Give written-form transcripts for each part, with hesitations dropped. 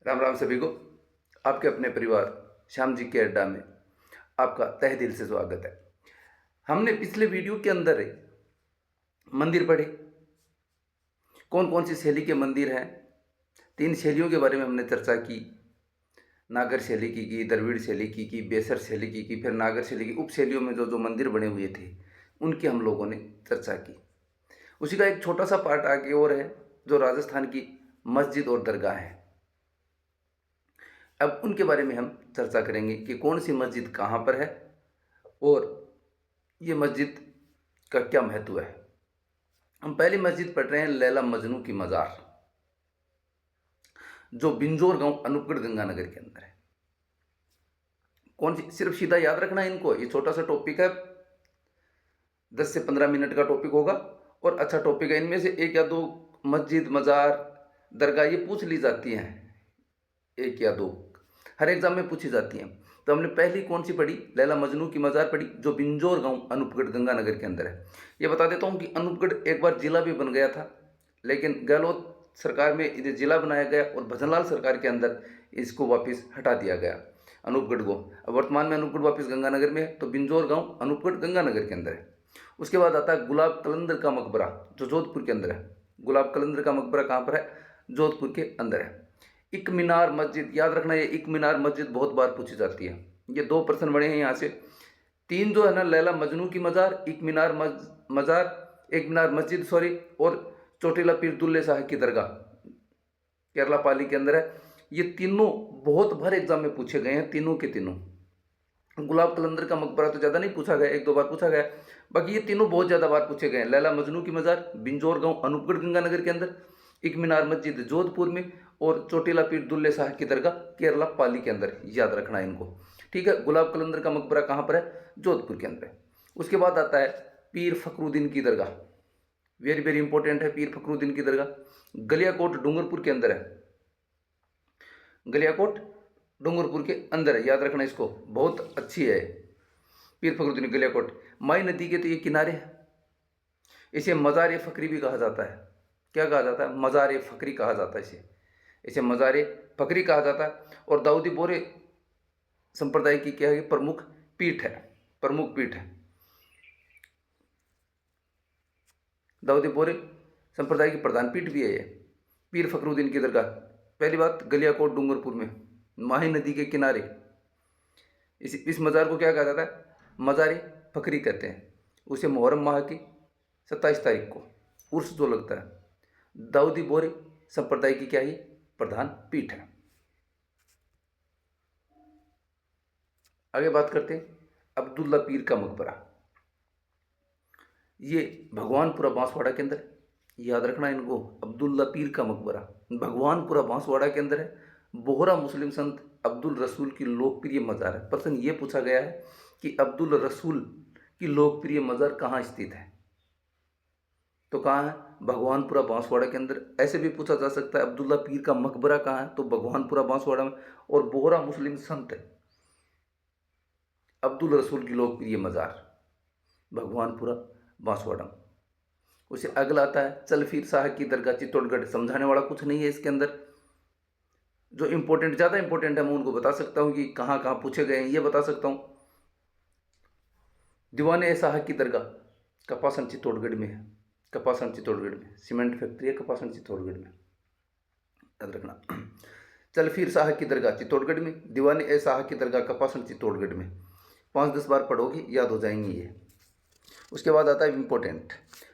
राम राम सभी को। आपके अपने परिवार श्याम जी के अड्डा में आपका तहे दिल से स्वागत है। हमने पिछले वीडियो के अंदर मंदिर पढ़े, कौन कौन सी शैली के मंदिर हैं। 3 शैलियों के बारे में हमने चर्चा की। नागर शैली की, द्रविड़ शैली की, बेसर शैली की, फिर नागर शैली की उप शैलियों में जो जो मंदिर बने हुए थे उनकी हम लोगों ने चर्चा की। उसी का एक छोटा सा पार्ट आगे और है जो राजस्थान की मस्जिद और दरगाह है। अब उनके बारे में हम चर्चा करेंगे कि कौन सी मस्जिद कहाँ पर है और ये मस्जिद का क्या महत्व है। हम पहली मस्जिद पढ़ रहे हैं लैला मजनू की मज़ार, जो बिंजोर गांव अनूपगढ़ गंगानगर के अंदर है। कौन सी, सिर्फ सीधा याद रखना है इनको। ये छोटा सा टॉपिक है, 10 से 15 मिनट का टॉपिक होगा और अच्छा टॉपिक है। इनमें से एक या दो मस्जिद, मज़ार, दरगाह ये पूछ ली जाती हैं, एक या दो हर एग्जाम में पूछी जाती हैं। तो हमने पहली कौन सी पढ़ी? लैला मजनू की मज़ार पढ़ी, जो बिंजोर गांव अनूपगढ़ गंगानगर के अंदर है। ये बता देता हूँ कि अनूपगढ़ एक बार जिला भी बन गया था, लेकिन गहलोत सरकार में इन्हें जिला बनाया गया और भजनलाल सरकार के अंदर इसको वापस हटा दिया गया अनूपगढ़ को। अब वर्तमान में अनूपगढ़ वापस गंगानगर में है, तो बिंजोर गांव अनूपगढ़ गंगानगर के अंदर है। उसके बाद आता है गुलाब कलंदर का मकबरा, जो जोधपुर के अंदर है। गुलाब कलंदर का मकबरा कहाँ पर है? जोधपुर के अंदर है। इक मीनार मस्जिद, याद रखना ये इक मीनार मस्जिद बहुत बार पूछी जाती है। ये 2 प्रश्न बने हैं यहाँ से। 3 जो है ना, लैला मजनू की मज़ार, इक मीनार मज़ार, एक मीनार मस्जिद सॉरी, और चोटीला पीर दुल्ले साहब की दरगाह केरला पाली के अंदर है। ये तीनों बहुत बार एग्जाम में पूछे गए हैं, तीनों के तीनों। गुलाब कलंदर का मकबरा तो ज़्यादा नहीं पूछा गया, 1-2 बार पूछा गया, बाकी ये तीनों बहुत ज़्यादा बार पूछे गए हैं। लैला मजनू की मज़ार बिंजोर गांव अनूपगढ़ गंगानगर के अंदर, इक मीनार मस्जिद जोधपुर में, और चोटीला पीर दुल्ले साहब की दरगाह केरला पाली के अंदर। याद रखना है इनको, ठीक है। गुलाब कलंदर का मकबरा कहाँ पर है? जोधपुर के अंदर है। उसके बाद आता है पीर फखरुद्दीन की दरगाह, वेरी वेरी इंपॉर्टेंट है। पीर फखरुद्दीन की दरगाह गलियाकोट डूंगरपुर के अंदर है। गलियाकोट डूंगरपुर के अंदर है, याद रखना इसको, बहुत अच्छी है पीर फखरुद्दीन गलियाकोट। माई नदी के तो ये किनारे है। इसे मज़ार फ़करी भी कहा जाता है। क्या कहा जाता है? मज़ार फ़करी कहा जाता है इसे मज़ार फ़करी कहा जाता है। और दाऊदी बोरे संप्रदाय की क्या है? प्रमुख पीठ है, प्रमुख पीठ है। दाऊदी बोरे संप्रदाय की प्रधान पीठ भी है ये पीर फखरुद्दीन की दरगाह। पहली बात, गलियाकोट डूंगरपुर में, माही नदी के किनारे। इस मज़ार को क्या कहा जाता है? मज़ार फ़करी कहते हैं। उसे मुहर्रम माह की 27 तारीख को उर्स जो लगता है। दाऊदी बोरे संप्रदाय की क्या है? प्रधान पीठ है। आगे बात करते हैं अब्दुल्ला पीर का मकबरा। ये भगवानपुरा बांसवाड़ा के अंदर, याद रखना इनको, अब्दुल्ला पीर का मकबरा भगवानपुरा बांसवाड़ा के अंदर है। बोहरा मुस्लिम संत अब्दुल रसूल की लोकप्रिय मज़ार है। प्रश्न ये पूछा गया है कि अब्दुल रसूल की लोकप्रिय मज़ार कहाँ स्थित है, तो कहाँ है? भगवानपुरा बांसवाड़ा के अंदर। ऐसे भी पूछा जा सकता है अब्दुल्ला पीर का मकबरा कहाँ है, तो भगवानपुरा बांसवाड़ा में। और बोहरा मुस्लिम संत अब्दुल रसूल की लोकप्रिय मज़ार भगवानपुरा बांसवाड़ा। उसे अगला आता है चल फिर साहब की दरगाह चित्तौड़गढ़। समझाने वाला कुछ नहीं है इसके अंदर। जो इंपॉर्टेंट, ज़्यादा इंपॉर्टेंट है, मैं उनको बता सकता हूँ कि कहाँ कहाँ पूछे गए हैं, ये बता सकता हूँ। दीवाने ए साहब की दरगाह कपासन चित्तौड़गढ़ में है। कपासन चित्तौड़गढ़ में सीमेंट फैक्ट्री है, कपासन चित्तौड़गढ़ में, याद रखना। चल फिर साहब की दरगाह चित्तौड़गढ़ में, दीवाने ए साहब की दरगाह कपासन चित्तौड़गढ़ में। 5-10 बार पढ़ोगे याद हो जाएंगी ये। उसके बाद आता है इम्पोर्टेंट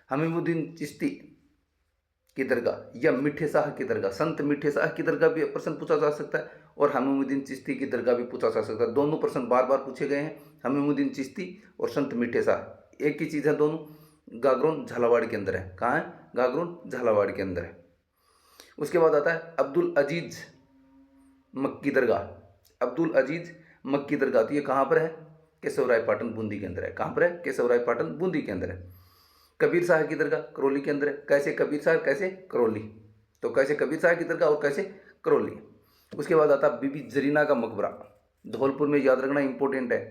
हमीमुद्दीन चिश्ती की दरगाह या मिठे शाह की दरगाह। संत मिठे शाह की दरगाह भी प्रश्न पूछा जा सकता है और हमीमुद्दीन चिश्ती की दरगाह भी पूछा जा सकता है। दोनों प्रश्न बार बार पूछे गए हैं, हमीमुद्दीन चिश्ती और संत मिठे शाह एक ही चीज़ है दोनों। गागरोन झालावाड़ के अंदर है। कहाँ है? गागरोन झालावाड़ के अंदर है। उसके बाद आता है अब्दुल अजीज मक्की दरगाह। अब्दुल अजीज मक्की दरगाह, तो ये कहाँ पर है? केशवराय पाटन बूंदी के अंदर है। कहाँ पर है? केशवराय पाटन बूंदी के अंदर है। कबीर साहब की दरगाह करौली के अंदर है। कैसे कबीर साहब, कैसे करौली, तो कैसे कबीर साहब की दरगाह और कैसे करौली। उसके बाद आता बीबी जरीना का मकबरा धौलपुर में, याद रखना इंपॉर्टेंट है।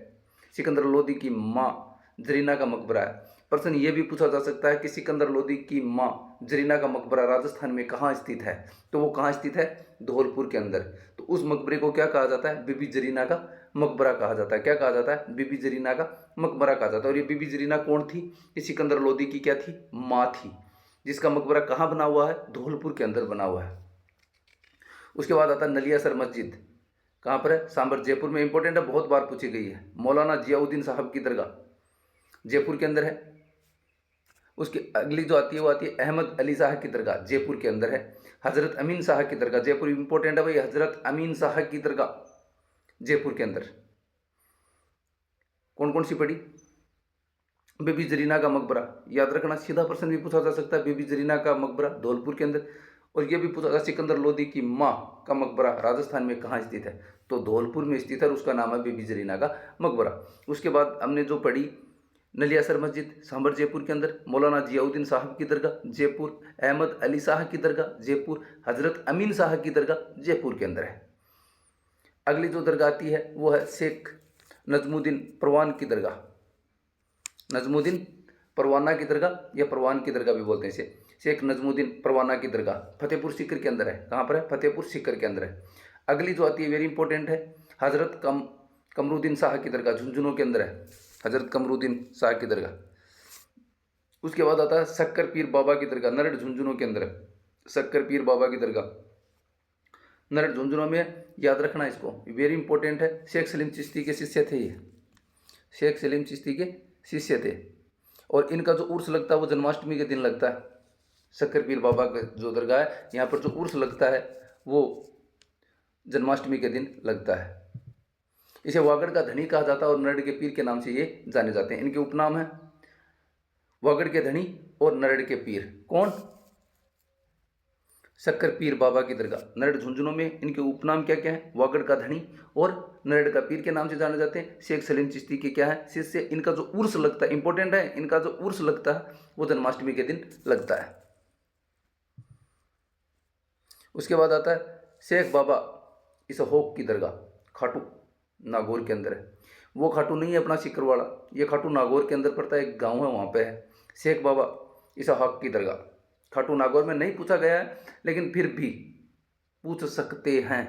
सिकंदर लोधी की माँ जरीना का मकबरा है। प्रश्न ये भी पूछा जा सकता है कि सिकंदर लोदी की माँ जरीना का मकबरा राजस्थान में कहाँ स्थित है, तो वो कहाँ स्थित है, धौलपुर के अंदर। तो उस मकबरे को क्या कहा जाता है, बीबी जरीना का मकबरा कहा जाता है। क्या कहा जाता है, बीबी जरीना का मकबरा कहा जाता है। और ये बीबी जरीना कौन थी, ये सिकंदर लोदी की क्या थी, माँ थी, जिसका मकबरा कहाँ बना हुआ है, धौलपुर के अंदर बना हुआ है। उसके बाद आता है नलियासर मस्जिद, कहाँ पर है, सांबर, जयपुर में। इंपॉर्टेंट है, बहुत बार पूछी गई है। मौलाना जियाउद्दीन साहब की दरगाह जयपुर के अंदर है। उसकी अगली जो आती है वो आती है अहमद अली शाह की दरगाह, जयपुर के अंदर है। हजरत अमीन शाह की दरगाह, जयपुर, इंपॉर्टेंट है भाई, हजरत अमीन शाह की दरगाह जयपुर के अंदर। कौन कौन सी पड़ी, बीबी जरीना का मकबरा, याद रखना, सीधा प्रश्न भी पूछा जा सकता है, बीबी जरीना का मकबरा धौलपुर के अंदर। और यह भी पूछा जा सिकंदर लोदी की माँ का मकबरा राजस्थान में कहाँ स्थित है, तो धौलपुर में स्थित है, और उसका नाम है बीबी जरीना का मकबरा। उसके बाद हमने जो पढ़ी नलियासर मस्जिद सांबर जयपुर के अंदर, मौलाना जियाउद्दीन साहब की दरगाह जयपुर, अहमद अली शाह की दरगाह जयपुर, हजरत अमीन शाह की दरगाह जयपुर के अंदर है। अगली जो दरगाह आती है वो है शेख नजमुद्दीन परवान की दरगाह, नजमुद्दीन परवाना की दरगाह या परवान की दरगाह भी बोलते हैं इसे, शेख नजमुद्दीन परवाना की दरगाह फतेहपुर सीकर के अंदर है। कहाँ पर है, फतेहपुर सीकर के अंदर है। अगली जो आती है वेरी इंपॉर्टेंट है, हजरत कमरुद्दीन शाह की दरगाह झुंझुनू के अंदर है, हजरत कमरुद्दीन शाह की दरगाह। उसके बाद आता है शक्कर पीर बाबा की दरगाह, नरड झुंझुनू के अंदर है, शक्कर पीर बाबा की दरगाह नरड झुंझुनू में। याद रखना इसको, वेरी इंपॉर्टेंट है। शेख सलीम चिश्ती के शिष्य थे ये, शेख सलीम चिश्ती के शिष्य थे। और इनका जो उर्स लगता है वो जन्माष्टमी के दिन लगता है। शक्कर पीर बाबा का जो दरगाह है, यहाँ पर जो उर्स लगता है वो जन्माष्टमी के दिन लगता है। इसे वागड़ का धनी कहा जाता है और नरड़ के पीर के नाम से ये जाने जाते हैं। इनके उपनाम है वागड़ के धनी और नरड़ के पीर। कौन, शक्कर पीर बाबा की दरगाह नरड़ झुंझुनू में। इनके उपनाम क्या क्या है, वागड़ का धनी और नरड़ का पीर के नाम से जाने जाते हैं। शेख सलीम चिश्ती के क्या है, शिष्य। इनका जो उर्स लगता है, इंपॉर्टेंट है, इनका जो उर्स लगता है वो जन्माष्टमी के दिन लगता है। उसके बाद आता है शेख बाबा इसहोक की दरगाह, खाटू नागौर के अंदर है। वो खाटू नहीं है अपना सिकरवाड़ा, ये खाटू नागौर के अंदर पड़ता है, एक गांव है वहाँ पे है शेख बाबा इसहाक की दरगाह। खाटू नागौर में नहीं पूछा गया है लेकिन फिर भी पूछ सकते हैं।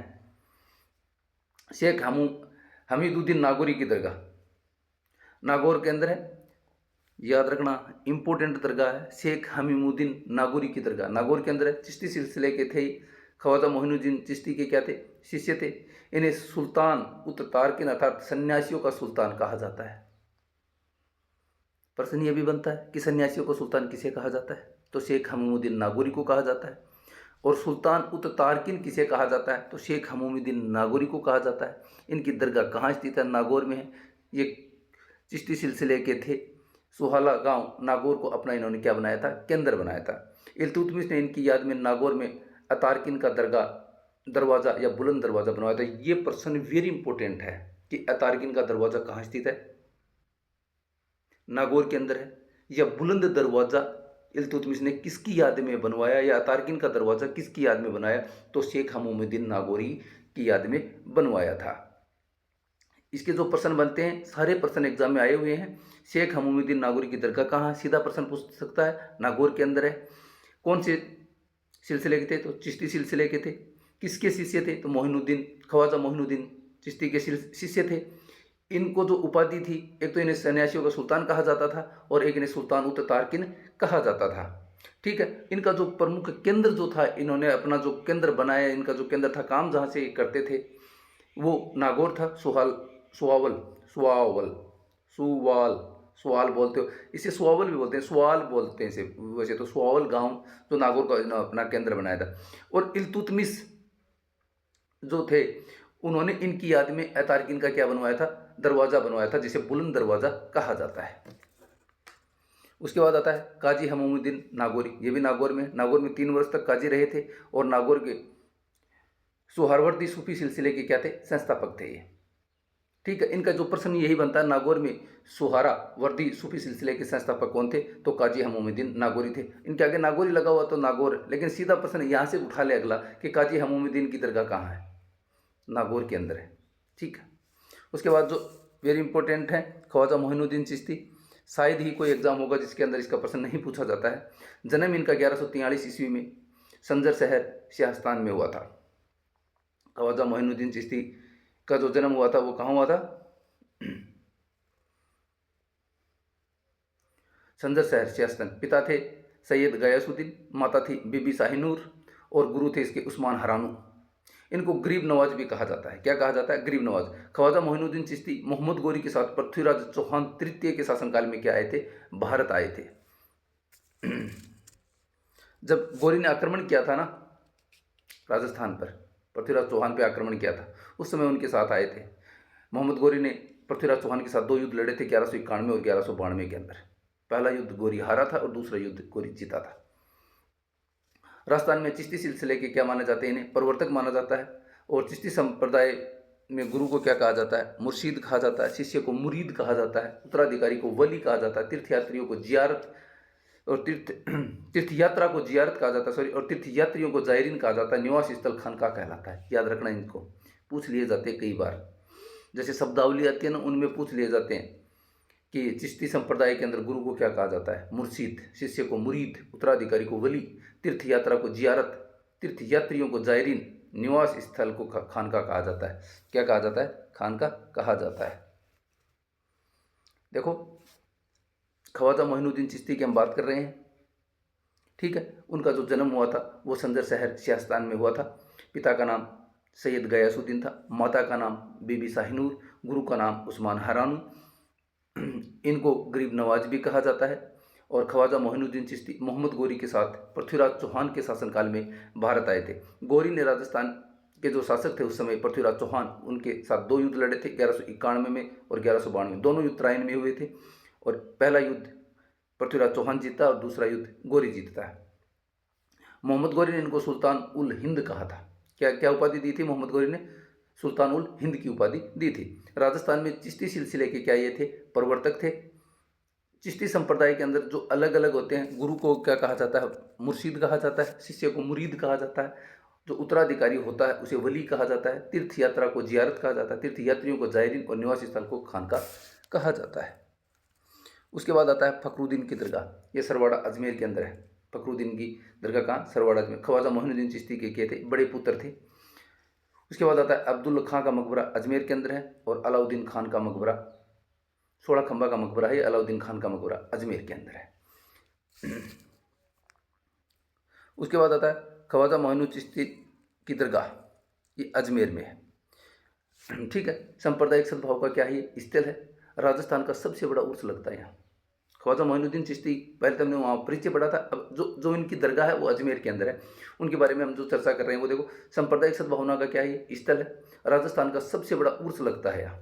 शेख हमीदुद्दीन नागौरी की दरगाह नागौर के अंदर है, याद रखना, इंपॉर्टेंट दरगाह है। शेख हमीदुद्दीन नागौरी की दरगाह नागौर के अंदर है। चिश्ती सिलसिले के थे, ख्वाजा मोइनुद्दीन चिश्ती के क्या थे, शिष्य थे। इन्हें सुल्तान उत तारकिन अर्थात सन्यासियों का सुल्तान कहा जाता है। प्रश्न यह भी बनता है कि सन्यासियों को सुल्तान किसे कहा जाता है, तो शेख हमीदुद्दीन नागौरी को कहा जाता है। और सुल्तान उत तारकिन किसे कहा जाता है, तो शेख हमीदुद्दीन नागौरी को कहा जाता है। इनकी दरगाह कहाँ स्थित है, नागौर में है। ये चिश्ती सिलसिले के थे। सुहाला गांव नागौर को अपना इन्होंने क्या बनाया था, केंद्र बनाया था। इल्तुतमिश ने इनकी याद में नागौर में अतारकिन का दरवाज़ा या बुलंद दरवाज़ा बनवाया था। ये प्रश्न वेरी इंपॉर्टेंट है कि अतारकिन का दरवाज़ा कहाँ स्थित है, नागौर के अंदर है। या बुलंद दरवाज़ा इल्तुतमिश ने किसकी याद में बनवाया, या अतारकिन का दरवाज़ा किसकी याद में बनाया, तो शेख हमीदुद्दीन नागौरी की याद में बनवाया था। इसके जो प्रश्न बनते हैं सारे प्रश्न एग्जाम में आए हुए हैं। शेख हमीदुद्दीन नागौरी की दरगाह कहाँ, सीधा प्रश्न पूछ सकता है, नागौर के अंदर है। कौन से सिलसिले के थे, तो चिश्ती सिलसिले के थे। किसके शिष्य थे, तो ख्वाजा मोइनुद्दीन चिश्ती के शिष्य थे। इनको जो उपाधि थी, एक तो इन्हें सन्यासियों का सुल्तान कहा जाता था और एक इन्हें सुल्तान उत तारकिन कहा जाता था। ठीक है, इनका जो प्रमुख केंद्र जो था, इन्होंने अपना जो केंद्र बनाया, इनका जो केंद्र था, काम जहाँ से करते थे वो नागौर था। सुवाल बोलते हो, इसे सुवावल भी बोलते हैं, सुवाल बोलते हैं इसे वैसे तो। सुवावल गांव जो नागौर का अपना केंद्र बनाया था। और इल्तुतमिश जो थे उन्होंने इनकी याद में अतारकिन का क्या बनवाया था, दरवाज़ा बनवाया था, जिसे बुलंद दरवाज़ा कहा जाता है। उसके बाद आता है काजी हमीदुद्दीन नागौरी। ये भी नागौर में 3 वर्ष तक काजी रहे थे और नागौर के सुहरावर्दी सूफी सिलसिले के क्या थे, संस्थापक थे ये। ठीक है, इनका जो प्रश्न यही बनता है, नागौर में सुहरावर्दी सूफी सिलसिले के संस्थापक कौन थे, तो काजी हमीदुद्दीन नागौरी थे। इनके आगे नागौरी लगा हुआ तो नागौर, लेकिन सीधा प्रश्न यहाँ से उठा ले अगला कि काजी हमीदुद्दीन की दरगाह कहाँ है, नागौर के अंदर है। ठीक है, उसके बाद जो वेरी इंपॉर्टेंट है ख्वाजा मोइनुद्दीन चिश्ती। शायद ही कोई एग्जाम होगा जिसके अंदर इसका प्रश्न नहीं पूछा जाता है। जन्म इनका 1143 ईस्वी में संजर शहर सियास्तान में हुआ था। ख्वाजा मोइनुद्दीन चिश्ती का जो जन्म हुआ था वो कहाँ हुआ था? संजर शहर सियास्तान। पिता थे सैयद गयासुद्दीन, माता थी बीबी शाहीनूर और गुरु थे इसके उस्मान हरानू। इनको गरीब नवाज भी कहा जाता है। क्या कहा जाता है? गरीब नवाज। ख्वाजा मोइनुद्दीन चिश्ती मोहम्मद गोरी के साथ पृथ्वीराज चौहान तृतीय के शासनकाल में क्या आए थे? भारत आए थे। जब गोरी ने आक्रमण किया था ना राजस्थान पर, पृथ्वीराज चौहान पे आक्रमण किया था, उस समय उनके साथ आए थे। मोहम्मद गोरी ने पृथ्वीराज चौहान के साथ 2 युद्ध लड़े थे 1191 और 1192 के अंदर। पहला युद्ध गोरी हारा था और दूसरा युद्ध गोरी जीता था। राजस्थान में चिश्ती सिलसिले के क्या माने जाते हैं? इन्हें प्रवर्तक माना जाता है। और चिश्ती संप्रदाय में गुरु को क्या कहा जाता है? मुर्शीद कहा जाता है। शिष्य को मुरीद कहा जाता है। उत्तराधिकारी को वली कहा जाता है। तीर्थयात्रियों को जियारत और तीर्थयात्रा को जियारत कहा जाता है, सॉरी, और तीर्थयात्रियों को जायरीन कहा जाता है। निवास स्थल खानका कहलाता है। याद रखना, इनको पूछ लिए जाते हैं कई बार। जैसे शब्दावली आती है ना, उनमें पूछ लिए जाते हैं कि चिश्ती संप्रदाय के अंदर गुरु को क्या कहा जाता है? मुर्शीद, शिष्य को मुरीद, उत्तराधिकारी को वली, तीर्थयात्रा को जियारत, तीर्थयात्रियों को जायरीन, निवास स्थल को खानका कहा जाता है। क्या कहा जाता है? खानका कहा जाता है। देखो, ख्वाजा मोइनुद्दीन चिश्ती की हम बात कर रहे हैं, ठीक है। उनका जो जन्म हुआ था वो संजर शहर सियास्तान में हुआ था। पिता का नाम सैयद गयासुद्दीन था, माता का नाम बीबी शाहीनूर, गुरु का नाम उस्मान हरानू। इनको गरीब नवाज भी कहा जाता है। और ख्वाजा मोइनुद्दीन चिश्ती मोहम्मद गोरी के साथ पृथ्वीराज चौहान के शासनकाल में भारत आए थे। गोरी ने राजस्थान के जो शासक थे उस समय पृथ्वीराज चौहान, उनके साथ 2 युद्ध लड़े थे 1191 में और 1192। दोनों युद्ध उत्तरायण में हुए थे और पहला युद्ध पृथ्वीराज चौहान जीता और दूसरा युद्ध गोरी जीतता है। मोहम्मद गोरी ने इनको सुल्तान उल हिंद कहा था। क्या क्या उपाधि दी थी मोहम्मद गोरी ने? सुल्तान उल हिंद की उपाधि दी थी। राजस्थान में चिश्ती सिलसिले के क्या ये थे? प्रवर्तक थे। चिश्ती संप्रदाय के अंदर जो अलग अलग होते हैं, गुरु को क्या कहा जाता है? मुर्शीद कहा जाता है। शिष्य को मुरीद कहा जाता है। जो उत्तराधिकारी होता है उसे वली कहा जाता है। तीर्थ यात्रा को जियारत कहा जाता है। तीर्थयात्रियों को जायरीन और निवास स्थल को खानका कहा जाता है। उसके बाद आता है फखरुद्दीन की दरगाह। ये सरवाड़ा अजमेर के अंदर है। फखरुद्दीन की दरगाह कहाँ? सरवाड़ा अजमेर। ख्वाजा मोइनुद्दीन चिश्ती के थे, बड़े पुत्र थे। उसके बाद आता है अब्दुल खां का मकबरा, अजमेर के अंदर है। और अलाउद्दीन खान का मकबरा, 16 खंबा का मकबरा है। अलाउद्दीन खान का मकबरा अजमेर के अंदर है। उसके बाद आता है ख्वाजा मोइनुद्दीन चिश्ती की दरगाह, ये अजमेर में है, ठीक है। सांप्रदायिक सद्भाव का क्या है? ये स्थल है। राजस्थान का सबसे बड़ा उर्स लगता है यहाँ। ख्वाजा मोइनुद्दीन चिश्ती, पहले तो हमने वहाँ परिचय पढ़ा था। अब जो इनकी दरगाह है वो अजमेर के अंदर है। उनके बारे में हम जो चर्चा कर रहे हैं वो देखो, सांप्रदायिक सद्भावना का क्या है? ये स्थल है। राजस्थान का सबसे बड़ा उर्स लगता है यहाँ।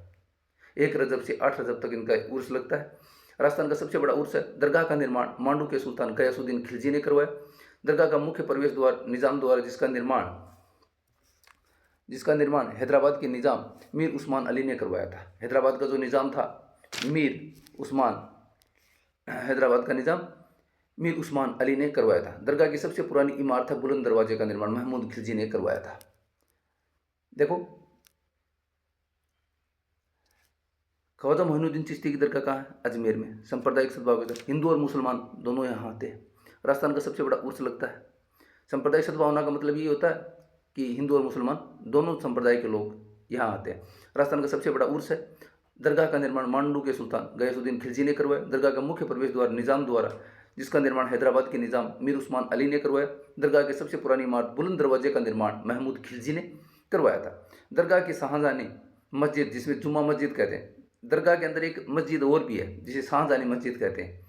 1 रजब से 8 रजब तक इनका उर्स लगता है। राजस्थान का सबसे बड़ा उर्स है। दरगाह का निर्माण मांडू के सुल्तान गयासुद्दीन खिलजी ने करवाया। दरगाह का मुख्य प्रवेश द्वार निजाम द्वारा, जिसका निर्माण हैदराबाद के निजाम मीर उस्मान अली ने करवाया था। हैदराबाद का जो निजाम था मीर उस्मान, हैदराबाद का निजाम मीर उस्मान अली ने करवाया था। दरगाह की सबसे पुरानी इमारत है बुलंद दरवाजे का निर्माण महमूद खिलजी ने करवाया था। देखो, ख्वाजा मोइनुद्दीन चिश्ती की दरगाह कहाँ है? अजमेर में। सांप्रदायिक सद्भाव के साथ हिंदू और मुसलमान दोनों यहाँ आते हैं। राजस्थान का सबसे बड़ा उर्स लगता है। सांप्रदायिक सद्भावना का मतलब ये होता है कि हिंदू और मुसलमान दोनों संप्रदाय के लोग यहाँ आते हैं। राजस्थान का सबसे बड़ा उर्स है। दरगाह का निर्माण मांडू के सुल्तान गयासुद्दीन खिलजी ने करवाया। दरगाह का मुख्य प्रवेश द्वार निजाम द्वारा, जिसका निर्माण हैदराबाद के निजाम मीर उस्मान अली ने करवाया। दरगाह की सबसे पुरानी इमारत बुलंद दरवाजे का निर्माण महमूद खिलजी ने करवाया था। दरगाह की शाहजहानी मस्जिद, जिसमें जुम्मा मस्जिद कहते हैं, दरगाह के अंदर एक मस्जिद और भी है जिसे शाहजहानी मस्जिद कहते हैं।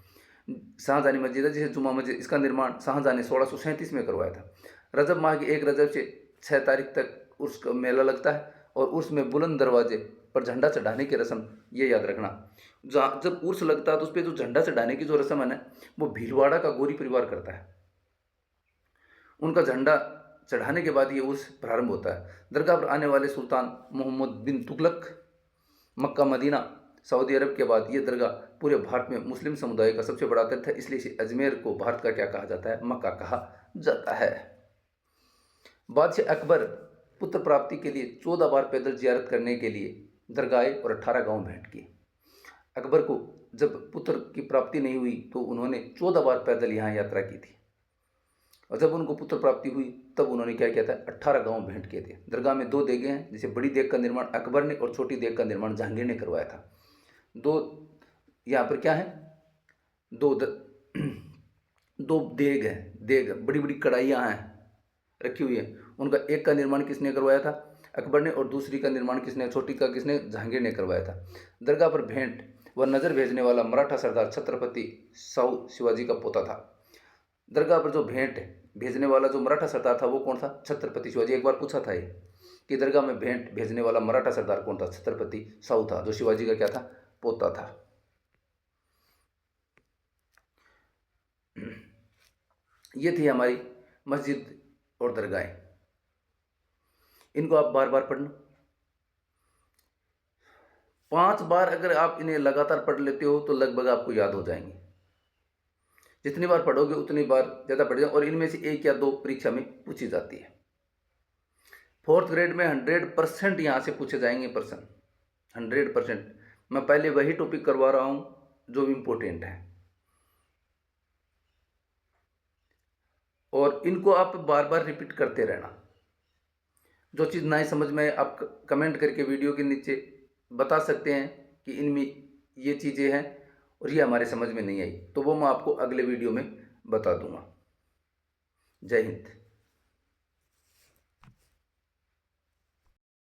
शाहजहानी मस्जिद है जिसे जुम्मा मस्जिद, इसका निर्माण शाहजहां ने 1637 में करवाया था। रजब माह की 1 रजब से 6 तारीख तक उर्स का मेला लगता है और उर्स में बुलंद दरवाजे पर झंडा चढ़ाने की रस्म, ये याद रखना, जब उर्स लगता है तो उस पर जो झंडा चढ़ाने की जो रस्म है ना, वो भीलवाड़ा का गोरी परिवार करता है। उनका झंडा चढ़ाने के बाद ये उर्स प्रारंभ होता है। दरगाह पर आने वाले सुल्तान मोहम्मद बिन तुगलक, मक्का मदीना सऊदी अरब के बाद ये दरगाह पूरे भारत में मुस्लिम समुदाय का सबसे बड़ा तीर्थ है। इसलिए इसे अजमेर को भारत का क्या कहा जाता है? मक्का कहा जाता है। बादशाह अकबर पुत्र प्राप्ति के लिए 14 बार पैदल जियारत करने के लिए दरगाह और 18 गांव भेंट किए। अकबर को जब पुत्र की प्राप्ति नहीं हुई तो उन्होंने 14 बार पैदल यहाँ यात्रा की थी, और जब उनको पुत्र प्राप्ति हुई तब उन्होंने क्या किया था, 18 गांव भेंट किए थे। दरगाह में 2 देगें हैं, जिसे बड़ी देग का निर्माण अकबर ने और छोटी देग का निर्माण जहांगीर ने करवाया था। 2 यहाँ पर क्या है, 2 2 देग है, देग बड़ी बड़ी कढ़ाइयाँ हैं रखी हुई है। उनका एक का निर्माण किसने करवाया था, अकबर ने, और दूसरी का निर्माण किसने, छोटी का किसने, जहांगीर ने करवाया था। दरगाह पर भेंट व नज़र भेजने वाला मराठा सरदार छत्रपति साहू शिवाजी का पोता था। दरगाह पर जो भेंट भेजने वाला जो मराठा सरदार था वो कौन था, छत्रपति शिवाजी। एक बार पूछा था ये कि दरगाह में भेंट भेजने वाला मराठा सरदार कौन था, छत्रपति साहू था, जो शिवाजी का क्या था, पोता था। ये थी हमारी मस्जिद और दरगाहें। इनको आप बार बार पढ़ना, 5 बार अगर आप इन्हें लगातार पढ़ लेते हो तो लगभग आपको याद हो जाएंगे। जितनी बार पढ़ोगे उतनी बार ज़्यादा पढ़ जाए, और इनमें से 1 या 2 परीक्षा में पूछी जाती है। 4th ग्रेड में 100% यहाँ से पूछे जाएंगे प्रश्न, 100%। मैं पहले वही टॉपिक करवा रहा हूँ जो इम्पोर्टेंट है, और इनको आप बार बार रिपीट करते रहना। जो चीज़ नहीं समझ में आप कमेंट करके वीडियो के नीचे बता सकते हैं कि इनमें ये चीज़ें हैं और ये हमारे समझ में नहीं आई, तो वो मैं आपको अगले वीडियो में बता दूंगा। जय हिंद।